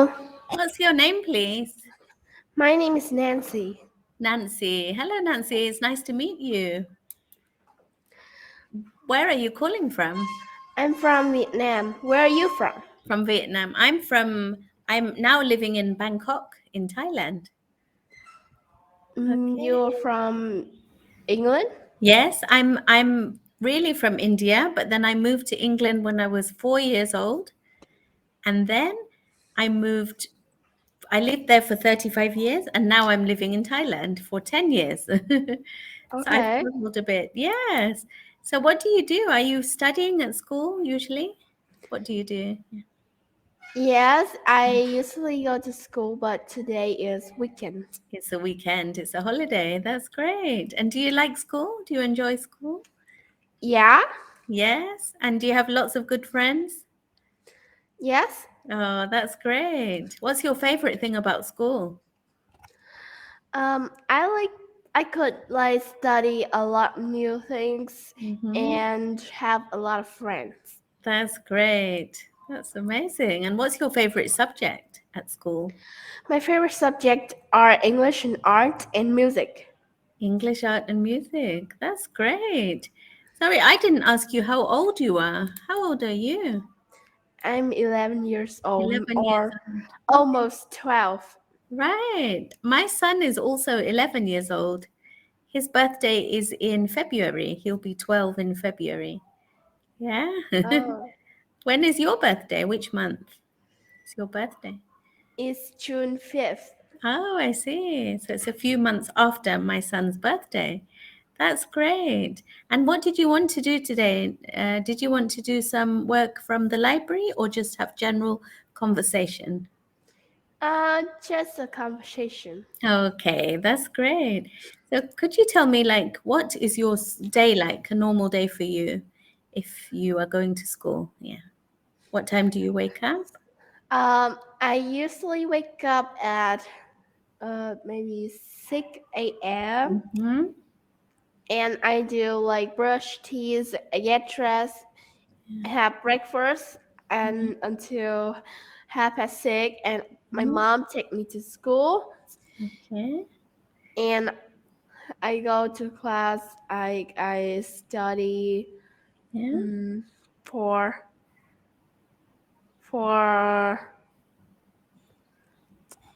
Hello, What's your name, please? my name is Nancy. Nancy. Hello, Nancy. It's nice to meet you. Where are you calling from? I'm from Vietnam. Where are you from? From Vietnam. I'm now living in Bangkok, in Thailand. You're Okay. from England? Yes, I'm really from India, but then I moved to England when I was 4 years old. And then I moved, I lived there for 35 years, and now I'm living in Thailand for 10 years. So I've Okay. traveled a bit. Yes. So what do you do? Are you studying at school usually? What do you do? Yes, I usually go to school, but today is weekend. It's a weekend, it's a holiday. That's great. And do you like school? Do you enjoy school? Yeah? Yes. And do you have lots of good friends? Yes. Oh, that's great. What's your favorite thing about school? I could like study a lot new things Hmm. and have a lot of friends. That's great. That's amazing. And what's your favorite subject at school? My favorite subject are English and art and music. English, art, and music. That's great. Sorry, I didn't ask you how old you are. How old are you? I'm 11 years old 11 years or old. Okay. almost 12. Right. My son is also 11 years old. His birthday is in February. He'll be 12 in February. Yeah. Oh. When is your birthday? Which month is your birthday? It's June 5th. Oh, I see. So it's a few months after my son's birthday. That's great. And what did you want to do today? Did you want to do some work from the library or just have general conversation? Just a conversation. Okay, that's great. So could you tell me, like, what is your day like, a normal day for you if you are going to school? Yeah. What time do you wake up? I usually wake up at maybe 6 a.m. Hmm. and I do like brush teeth, get dressed, have breakfast, and until 6:30, and my Hmm. mom take me to school, Okay. and I go to class. I study Yeah. um, for for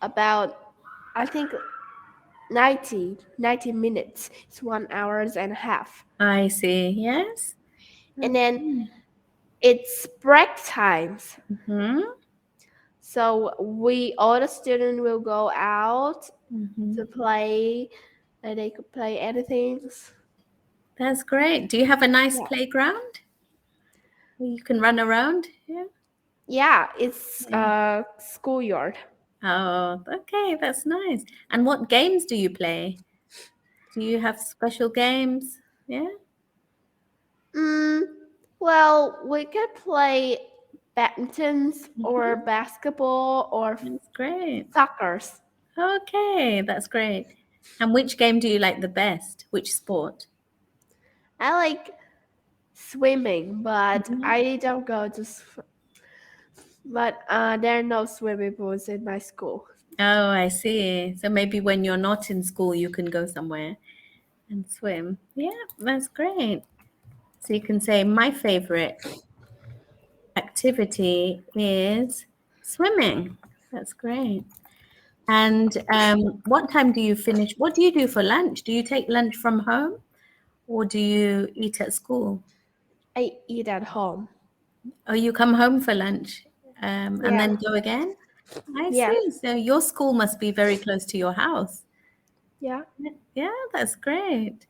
about I think 90 minutes. It's 1 hours and a half. I see. Yes. And then Okay. it's break times. Hmm. So we all the students will go out Hmm. to play and they could play anything. That's great. Do you have a nice Yeah. playground where you can run around? Yeah. Yeah, it's Yeah. a schoolyard. Oh, okay. That's nice. And what games do you play? Do you have special games? Yeah. Mm, well, we could play badminton or Hmm. basketball or That's great. soccer. Okay, that's great. And which game do you like the best? Which sport? I like swimming, but Mhm. I don't go to. But there are no swimming pools in my school. Oh, I see. So maybe when you're not in school, you can go somewhere and swim. Yeah, that's great. So you can say, my favorite activity is swimming. That's great. And what time do you finish? What do you do for lunch? Do you take lunch from home or do you eat at school? I eat at home. Or you come home for lunch and Yeah. then go again? I Yeah. see. So your school must be very close to your house. Yeah. Yeah, that's great.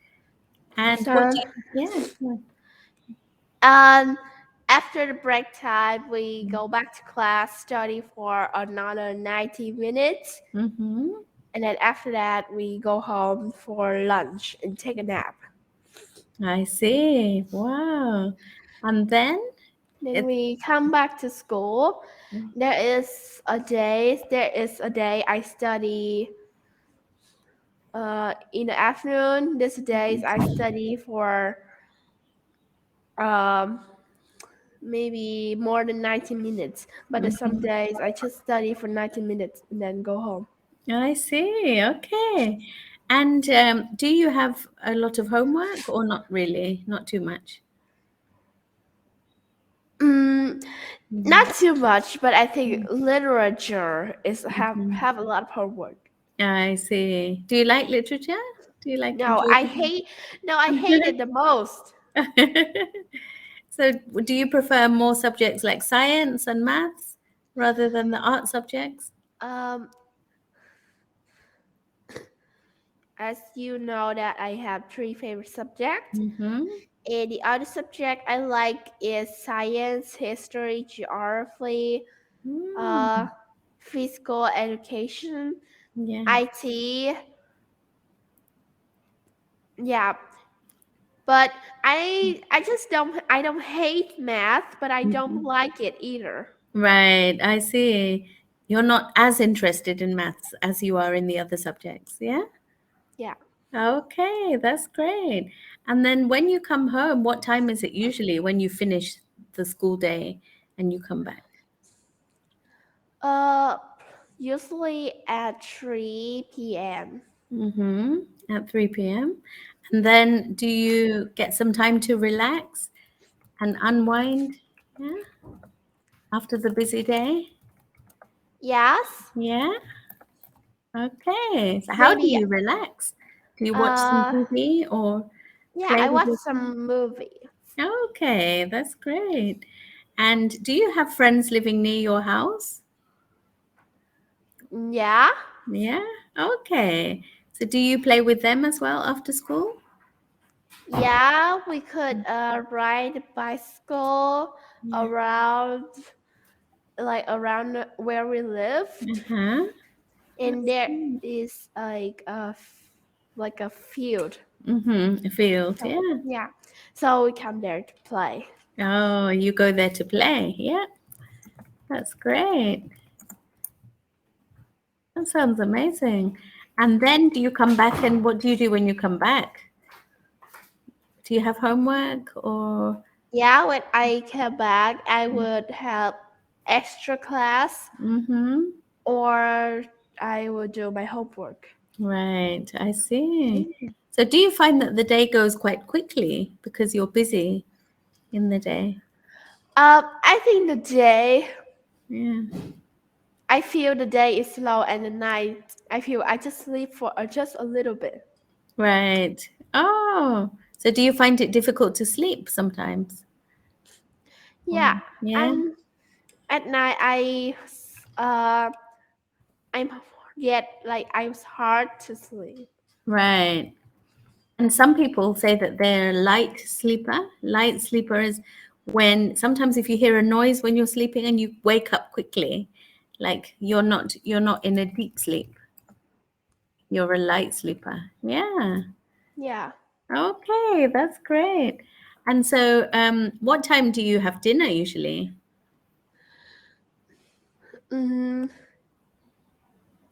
And what So do you, yeah. Go um after the break time we on. go back to class, study for another 90 minutes, Mm-hmm. and then after that we go home for lunch and take a nap. I see. Wow. And then Then it, we come back to school. There is a day I study in the afternoon. This days I study for um maybe more than 90 minutes. But there's some Mhm. days I just study for 90 minutes and then go home. I see. Okay. And do you have a lot of homework or not really? Not too much? Mm, Mhm. not too much, but I think literature is Mhm. have a lot of homework. I see. Do you like literature? Do you like No, enjoy I hate no, I hate it the most. So, do you prefer more subjects like science and maths rather than the art subjects? Um, as you know that I have three favorite subjects. Mm-hmm. And the other subject I like is science, history, geography, uh, Mm, physical education, yeah. IT. Yeah, but I don't hate math, but I don't Mhm. like it either. Right, I see. You're not as interested in maths as you are in the other subjects, yeah? Yeah. Okay, that's great. And then when you come home, what time is it usually when you finish the school day and you come back? Uh, usually at 3 p.m. Mm-hmm. At 3 p.m. And then do you get some time to relax and unwind? Yeah, after the busy day? Yes, Yeah. Okay. So how do maybe. you relax? Do you watch some Uh, TV or yeah, play I with watched your friends? some movie. Okay, that's great. And do you have friends living near your house? Yeah, Yeah. Okay. So do you play with them as well after school? yeah, we could ride a bicycle Yeah. around around where we live, Uh-huh. and That's there great. is like a field. Mm-hmm. A field. So Yeah. yeah, so we come there to play. Oh, you go there to play. Yeah. That's great. That sounds amazing. And then do you come back and what do you do when you come back? Do you have homework or? Yeah, when I came back, I would have extra class Mm-hmm. or I would do my homework. Right, I see. So do you find that the day goes quite quickly because you're busy in the day? I think the day Yeah. I feel the day is slow and the night I feel I just sleep for just a little bit. Right. Oh, so do you find it difficult to sleep sometimes? Yeah, Yeah. I'm at night. Uh I'm yet like I was hard to sleep. Right. And some people say that they're a light sleeper. Light sleeper is when sometimes if you hear a noise when you're sleeping and you wake up quickly, like you're not in a deep sleep. You're a light sleeper. Yeah. Yeah. Okay, that's great. And so, what time do you have dinner usually? Mm,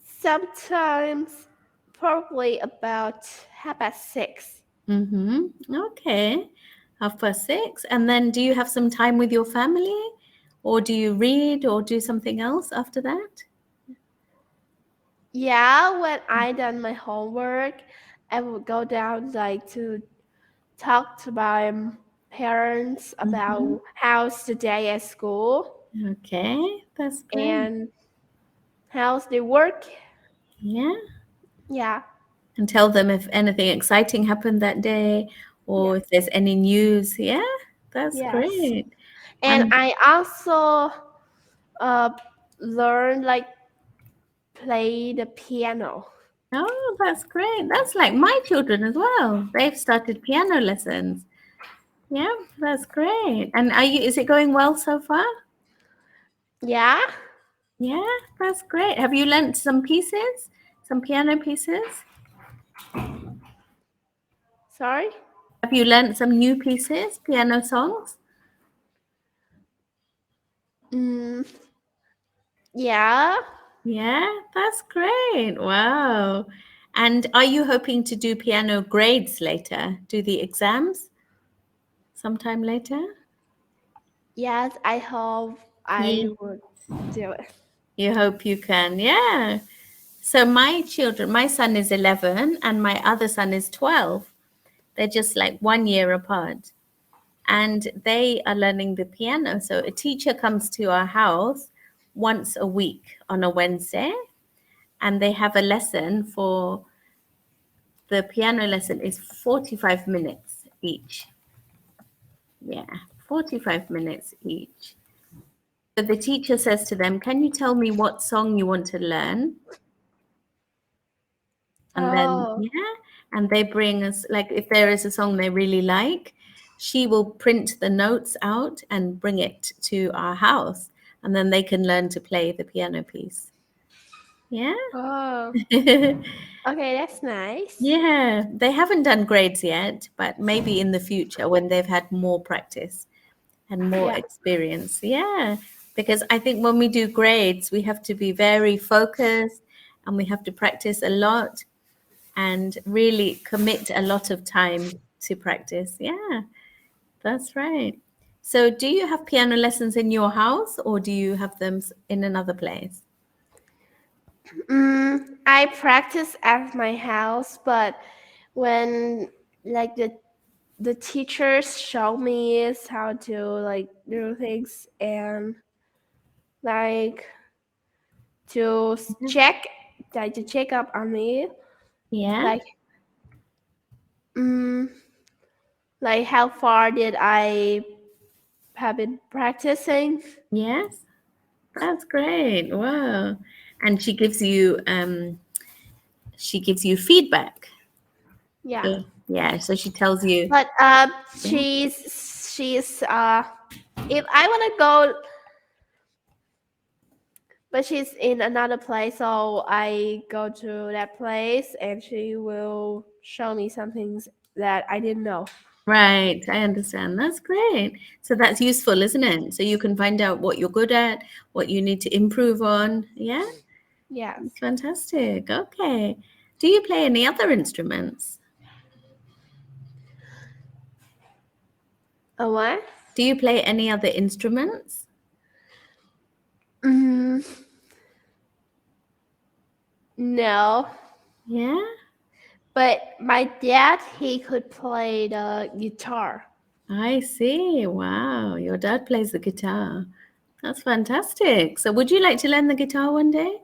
sometimes probably about 6:30. Mm-hmm. Okay, 6:30. And then, do you have some time with your family, or do you read or do something else after that? Yeah, when I done my homework, I would go down like to talk to my parents Mm-hmm. about how's the day at school Okay, that's great. and how's the work. Yeah, Yeah. and tell them if anything exciting happened that day, Yeah. or if there's any news. Yeah, that's Yes. great. And And I also uh learned like play the piano. oh, that's great. That's like my children as well. They've started piano lessons. Yeah, that's great. And is it going well so far? Yeah. Yeah, that's great. Have you learnt some pieces? Some piano pieces? Sorry. Have you learnt some new pieces, piano songs? Mm, yeah. Yeah, that's great. Wow. And are you hoping to do piano grades later? Do the exams sometime later? Yes, I hope I Yeah. would do it. You hope you can. Yeah. So my children, my son is 11 and my other son is 12. They're just like 1 year apart. And they are learning the piano. So a teacher comes to our house once a week on a Wednesday, and they have a lesson for the piano lesson is 45 minutes each. Yeah, 45 minutes each. So the teacher says to them, "Can you tell me what song you want to learn?" And then, Oh, yeah, and they bring us, like, if there is a song they really like, she will print the notes out and bring it to our house, and then they can learn to play the piano piece. Yeah. oh, okay, that's nice. Yeah, they haven't done grades yet, but maybe in the future when they've had more practice and more Yeah. experience. Yeah, because I think when we do grades, we have to be very focused and we have to practice a lot and really commit a lot of time to practice. Yeah, that's right. So, do you have piano lessons in your house or do you have them in another place? I practice at my house, but when like the teachers show me is how to like do things and like to check like to check up on me Yeah, like mm, like how far did I have been practicing. yes, that's great. Wow. And she gives you feedback. Yeah, So, yeah, so she tells you, but yeah, she's if I want to go, but she's in another place, so I go to that place and she will show me some things that I didn't know. right, I understand. That's great. So that's useful, isn't it? So you can find out what you're good at, what you need to improve on. Yeah, Yes. that's fantastic. Okay. Do you play any other instruments? A what? Do you play any other instruments? Mm, no, Yeah, but my dad he could play the guitar. I see. Wow, your dad plays the guitar. That's fantastic. So would you like to learn the guitar one day?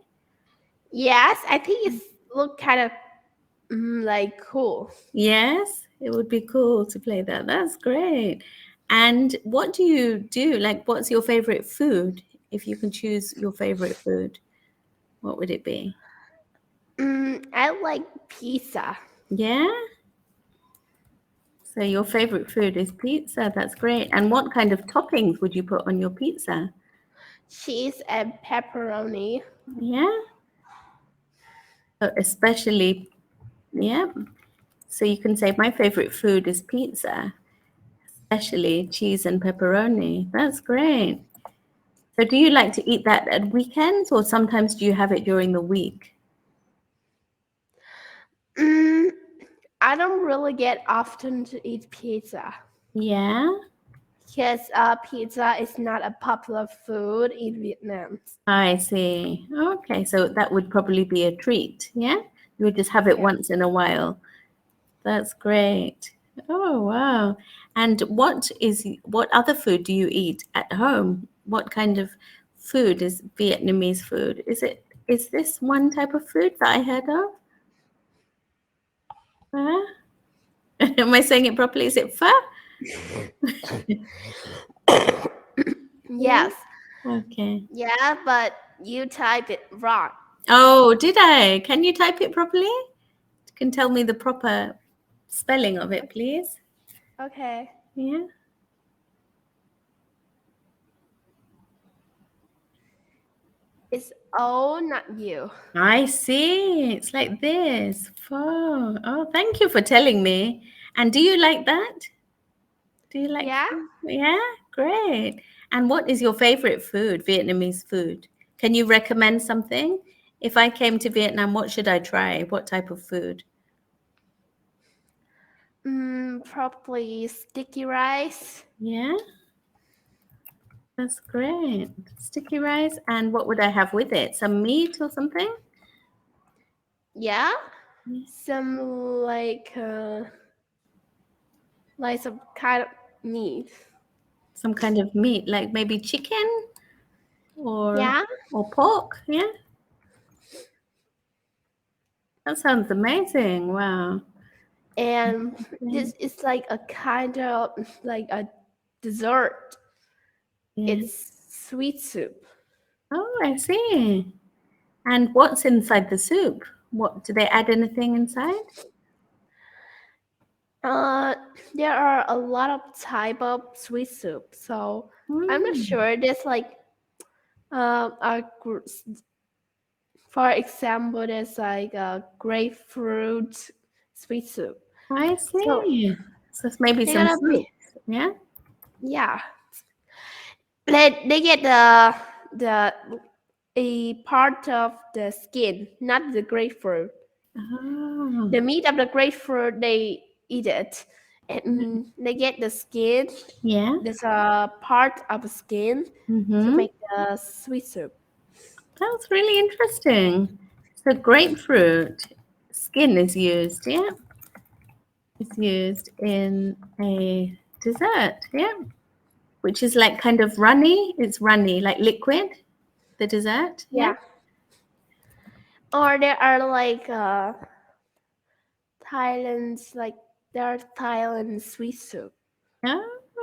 Yes, I think it's look kind of like cool. Yes, it would be cool to play that. That's great. And what do you do? Like, what's your favorite food? If you can choose your favorite food, what would it be? I like pizza, Yeah? So your favorite food is pizza. That's great. And what kind of toppings would you put on your pizza? cheese, and pepperoni. Yeah? Especially, yeah. So you can say, my favorite food is pizza, especially cheese and pepperoni. That's great. So do you like to eat that at weekends or sometimes do you have it during the week? Mm, I don't really get often to eat pizza Yeah, because pizza is not a popular food in Vietnam. I see. Okay, so that would probably be a treat. Yeah, you would just have it Yeah. once in a while. That's great. Oh, wow. And what other food do you eat at home? What kind of food is Vietnamese food? Is this one type of food that I heard of? Huh? Am I saying it properly? Is it pho? Yeah. Yes. Okay. Yeah, but you type it wrong. Oh, did I? Can you type it properly? You can tell me the proper spelling of it, please. Okay. Yeah. It's O, not you. I see. It's like this. Pho. Oh, thank you for telling me. And do you like that? Do you like Yeah? pho? Yeah, great. And what is your favorite food, Vietnamese food? Can you recommend something? If I came to Vietnam, what should I try? What type of food? Probably sticky rice. Yeah. That's great. Sticky rice. And what would I have with it? Some meat or something? Yeah, Yeah. some like some kind of meat. Some kind of meat, like maybe chicken or Yeah, or pork. Yeah. That sounds amazing. Wow. and Yeah. this is like a kind of like a dessert. Yeah. It's sweet soup. Oh, I see. And what's inside the soup? What do they add anything inside? Uh, there are a lot of type of sweet soup, so I'm not Mm, sure. There's like a for example, there's like a grapefruit sweet soup. I So see. So it's maybe they're some gonna be, fruits. Yeah. yeah. They get the a part of the skin, not the grapefruit. Oh. The meat of the grapefruit they eat it, and they get the skin. Yeah. There's a part of the skin to Mm-hmm. make the sweet soup. That's really interesting. So grapefruit skin is used, yeah. It's used in a dessert, yeah. Which is like kind of runny. It's runny, like liquid, the dessert, yeah. Yeah. Or there are like Thailand's like there are Thailand sweet soup.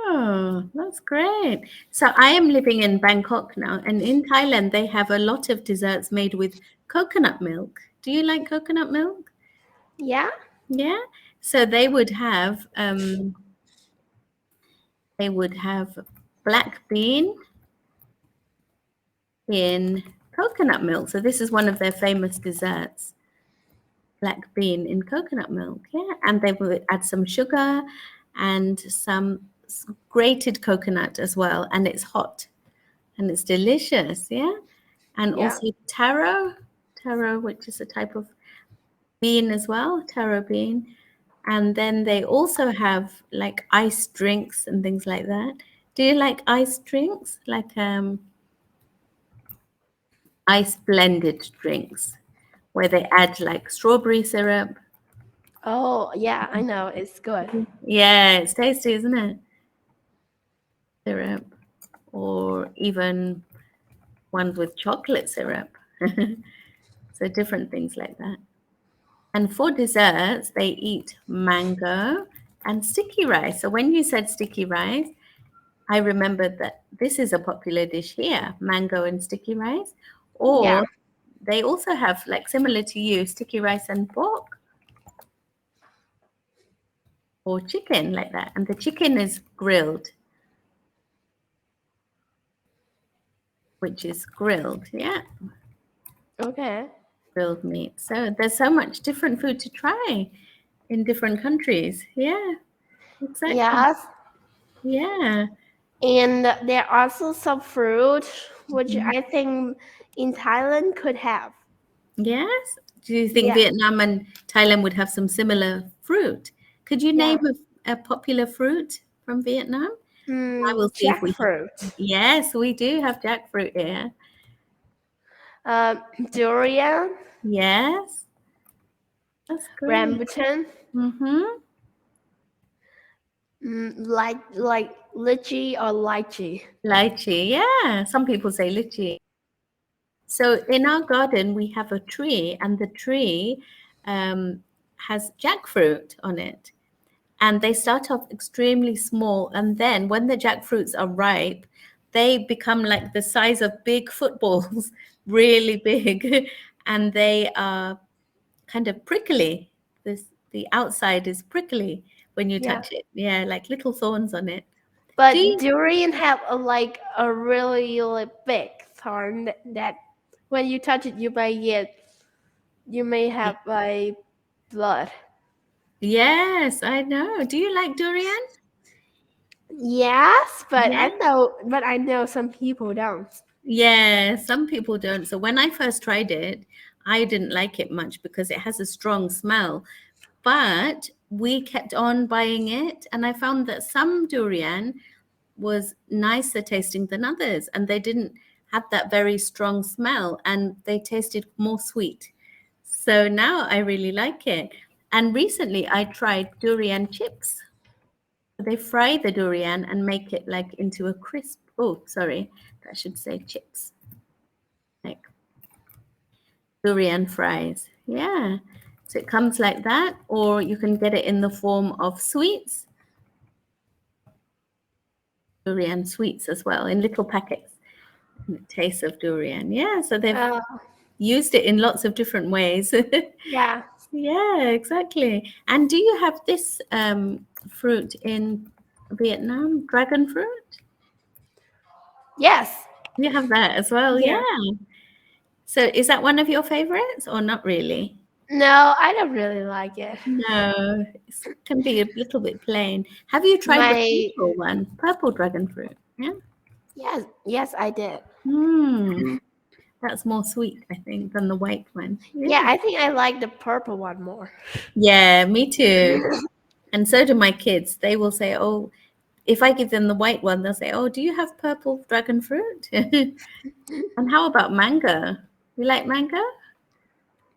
Oh, that's great. So I am living in Bangkok now, and in Thailand they have a lot of desserts made with coconut milk. Do you like coconut milk? Yeah. Yeah. So they would have black bean in coconut milk. So this is one of their famous desserts, black bean in coconut milk. Yeah, and they would add some sugar and some grated coconut as well, and it's hot and it's delicious. Yeah, and Yeah. also taro, which is a type of bean as well, taro bean. And then they also have like ice drinks and things like that. Do you like ice drinks? Like ice blended drinks where they add like strawberry syrup. Oh, yeah, I know. It's good. Yeah, it's tasty, isn't it? Syrup, or even ones with chocolate syrup. So different things like that. And for desserts, they eat mango and sticky rice. So when you said sticky rice, I remembered that this is a popular dish here, mango and sticky rice. Yeah. Or they also have, like similar to you, sticky rice and pork or chicken like that. And the chicken is grilled, which is grilled, yeah, Okay. grilled meat. So there's so much different food to try in different countries. Yeah, exactly. Yes. Yeah. And there are also some fruit which I think in Thailand could have. Yes. Do you think Yeah. Vietnam and Thailand would have some similar fruit? Could you Yeah. name a popular fruit from Vietnam? I will see if we have. Jackfruit. Yes, we do have jackfruit here. Uh, Durian, Yes, that's great. rambutan, Mm-hmm. like lychee or lychee. Lychee, yeah. Some people say lychee. So in our garden, we have a tree, and the tree has jackfruit on it. And they start off extremely small. And then when the jackfruits are ripe, they become like the size of big footballs, really big. And they are kind of prickly. The outside is prickly when you Yeah. touch it. Yeah, like little thorns on it. Do But you? durian have a really like, big thorn that when you touch it, you may have like blood. Yes, I know. Do you like durian? Yes, Yeah. but I know some people don't. Yeah, some people don't. So when I first tried it, I didn't like it much because it has a strong smell. But we kept on buying it, and I found that some durian was nicer tasting than others, and they didn't have that very strong smell, and they tasted more sweet. So now I really like it. And recently I tried durian chips. They fry the durian and make it like into a crisp. Oh, sorry, I should say chips, like durian fries. Yeah. So it comes like that, or you can get it in the form of sweets, durian sweets as well, in little packets. And it tastes of durian. Yeah. So they've Uh, used it in lots of different ways. yeah. Yeah, exactly. And do you have this fruit in Vietnam? Dragon fruit? Yes. You have that as well, yeah. Yeah. So is that one of your favorites or not really? No, I don't really like it. No, it can be a little bit plain. Have you tried the My purple one? Purple dragon fruit? Yeah. yes, yes, I did. Hmm. That's more sweet, I think, than the white one. Yeah, Yeah. I think I like the purple one more. Yeah, me too. And so do my kids. They will say, "Oh, if I give them the white one, they'll say, "Oh, do you have purple dragon fruit?" And how about mango? You like mango?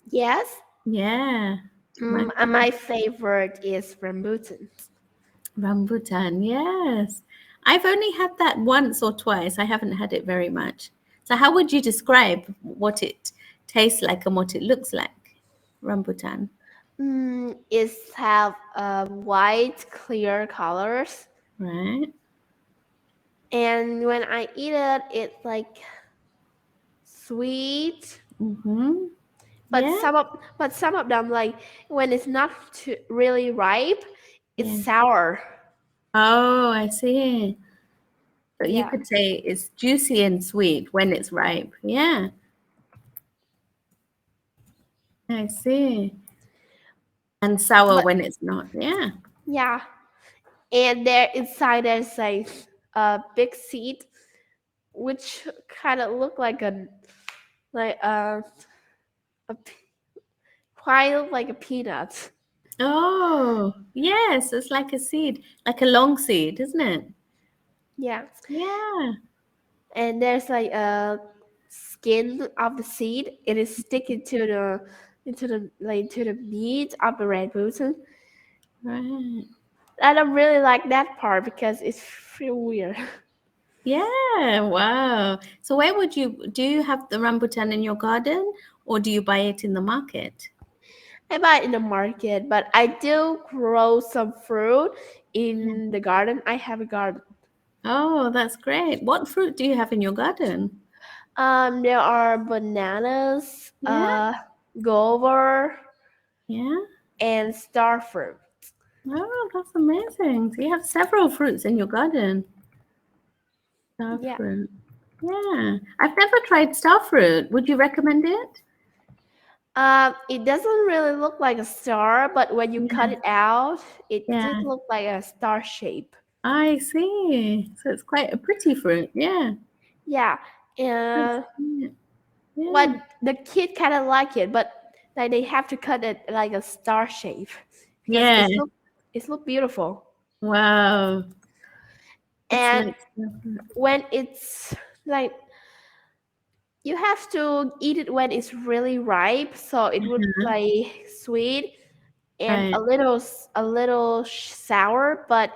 Yes. Yeah, And mango. my favorite is rambutan. Rambutan, yes. I've only had that once or twice. I haven't had it very much. So how would you describe what it tastes like and what it looks like? Rambutan, It's have white, clear colors, right? and when I eat it, it's like sweet. Mm-hmm. But Yeah, some of them, like when it's not too really ripe, it's yeah. sour. Oh, I see. So you Yeah, could say it's juicy and sweet when it's ripe. Yeah, I see. And sour but when it's not. Yeah. yeah, and there inside there's a big seed, which kind of look like a quite like a peanut. Oh, yes, it's like a seed, like a long seed, isn't it? Yeah, Yeah, and there's like a skin of the seed. It is sticking to the meat of the red button. right. I don't really like that part because it's feel weird. Yeah, wow. So where would you do you have the rambutan in your garden or do you buy it in the market? I buy it in the market, but I do grow some fruit Yeah. in the garden. I have a garden. Oh, that's great. What fruit do you have in your garden? There are bananas, Yeah, guava, yeah. and star fruit. Oh, that's amazing. So you have several fruits in your garden. Star Yeah. fruit. Yeah. I've never tried star fruit. Would you recommend it? It doesn't really look like a star, but when you cut Yeah. it out, it Yeah. did look like a star shape. I see. So it's quite a pretty fruit. Yeah. Yeah, That's and it. what Yeah. the kid kind of like it, but like they have to cut it like a star shape because Yeah. it's look beautiful. Wow. It's And like star fruit. when it's like you have to eat it when it's really ripe, so it would Uh-huh. like sweet and Right. a little sour, but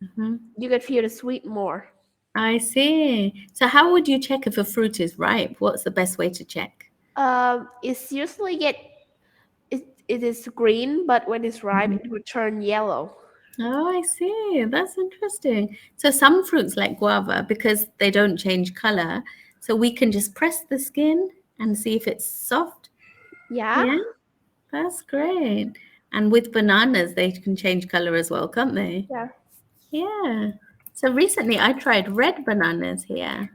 Mhm. you could feel the sweet more. I see. So how would you check if a fruit is ripe? What's the best way to check? It's usually it is green, but when it's ripe, it Mhm. would turn yellow. Oh, I see. That's interesting. So some fruits like guava, because they don't change color, so we can just press the skin and see if it's soft. Yeah, Yeah, that's great. And with bananas, they can change color as well, can't they? yeah. Yeah. So recently I tried red bananas here,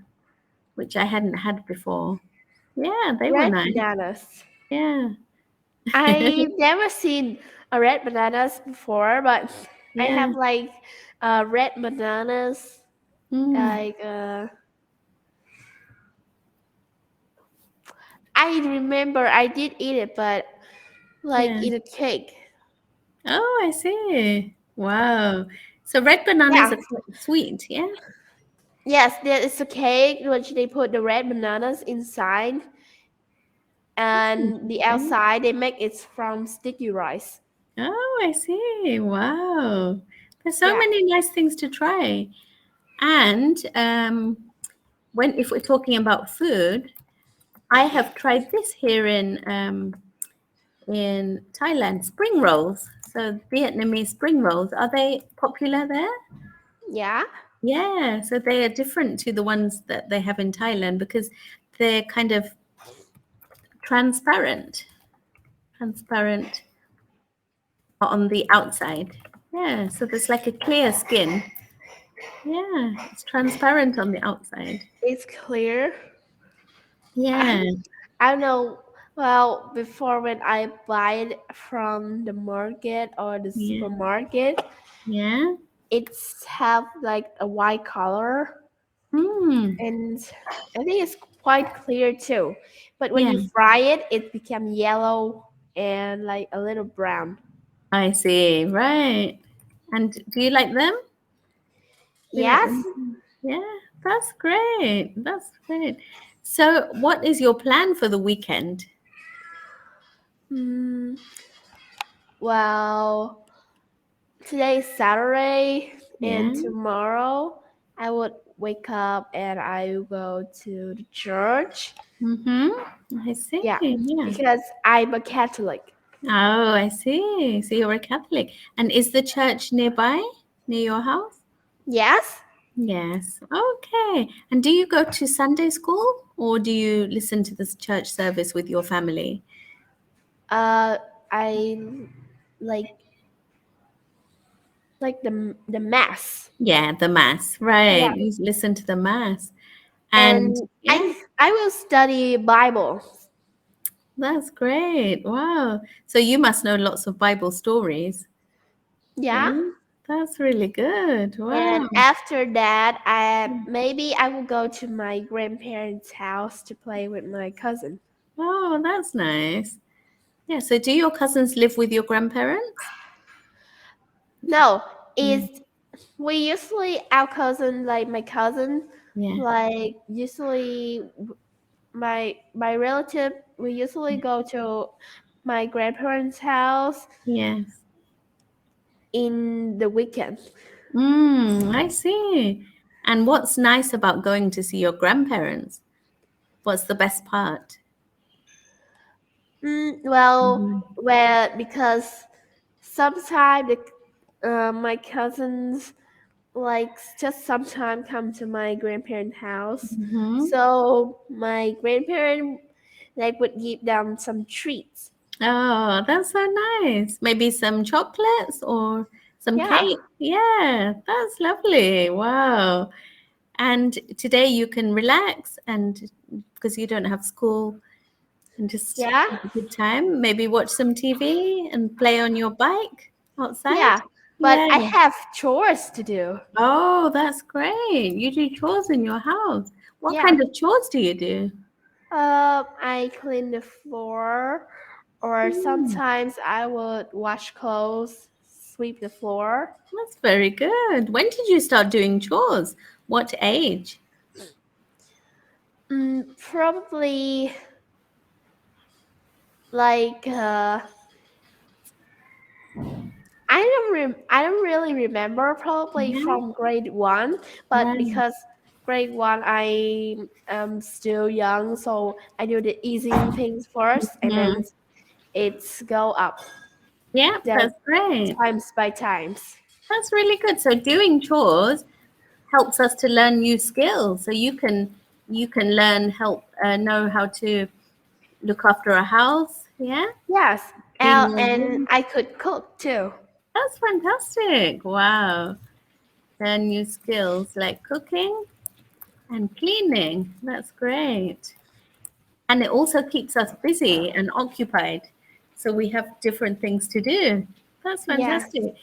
which I hadn't had before. Yeah, they were Red nice. bananas. Yeah. I never seen a red bananas before, but I Yeah. have like red bananas. Mm. Like I remember I did eat it, but like Yeah. in a cake. Oh, I see. Wow. So red bananas Yeah, are quite sweet, yeah? Yes, there is a cake which they put the red bananas inside, and the Interesting. outside they make it from sticky rice. Oh, I see. Wow. There's so Yeah, many nice things to try. And when if we're talking about food, I have tried this here in Thailand, spring rolls. So Vietnamese spring rolls, are they popular there? yeah, Yeah, so they are different to the ones that they have in Thailand because they're kind of transparent, transparent on the outside. Yeah, so there's like a clear skin. Yeah, it's transparent on the outside. it's clear. I Yeah, I don't know. Well, before when I buy it from the market or the yeah, supermarket, yeah. it's have like a white color, Mm, and I think it's quite clear too. But when yeah, you fry it, it become yellow and like a little brown. I see. Right. And do you like them? Yes. Yeah, that's great. That's great. So, what is your plan for the weekend? Mm, well, today is Saturday, Yeah. and tomorrow I would wake up and I will go to the church. Mm-hmm. I see. Yeah, Yeah. because I'm a Catholic. Oh, I see. So you're a Catholic. And is the church nearby, near your house? Yes. Yes. Okay. And do you go to Sunday school or do you listen to this church service with your family? Uh, I like the mass. Yeah, the mass. Right. Yeah, You listen to the mass. And and yeah, I will study Bible. that's great. Wow. So you must know lots of Bible stories. Yeah, Yeah. That's really good. and Wow. after that, I will go to my grandparents' house to play with my cousin. Oh, that's nice. Yeah. So do your cousins live with your grandparents? No, Yeah. is we usually our cousin like my cousin Yeah. like usually my relative we usually go to my grandparents' house Yes. in the weekend. I see. And what's nice about going to see your grandparents? What's the best part? Well, Mhm. because sometimes my cousins like just sometimes come to my grandparents' house, Mhm. so my grandparent like would give them some treats. Oh, that's so nice. Maybe some chocolates or some Yeah, cake. Yeah, that's lovely. Wow. And today you can relax and because you don't have school and just yeah, have a good time. Maybe watch some TV and play on your bike outside. yeah. But Yeah. I have chores to do. Oh, that's great. You do chores in your house. What Yeah. kind of chores do you do? I clean the floor, or Hmm, sometimes I would wash clothes, sweep the floor. that's very good. When did you start doing chores? What age? Probably like I don't really remember. Probably Yeah, from grade one, but right. because grade one I am still young, so I do the easy things first, and then Mhm. it's go up Yeah, the that's great. times by times. That's really good. So doing chores helps us to learn new skills. So you can learn help know how to look after a house. Yeah, Yes, clean your and room. I could cook too. That's fantastic. Wow. Learn new skills like cooking and cleaning. That's great. And it also keeps us busy and occupied. So we have different things to do. That's Yeah, fantastic.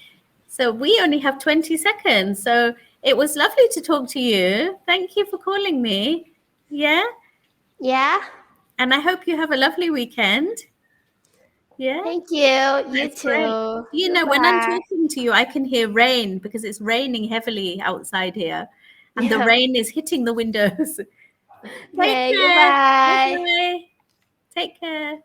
So we only have 20 seconds. So it was lovely to talk to you. Thank you for calling me. Yeah. yeah. And I hope you have a lovely weekend. Yeah. Thank you. You That's great. too. You know, when I'm Goodbye. talking to you, I can hear rain because it's raining heavily outside here. and the Yeah. rain is hitting the windows. Take Okay, care. Bye goodbye. bye. Take care.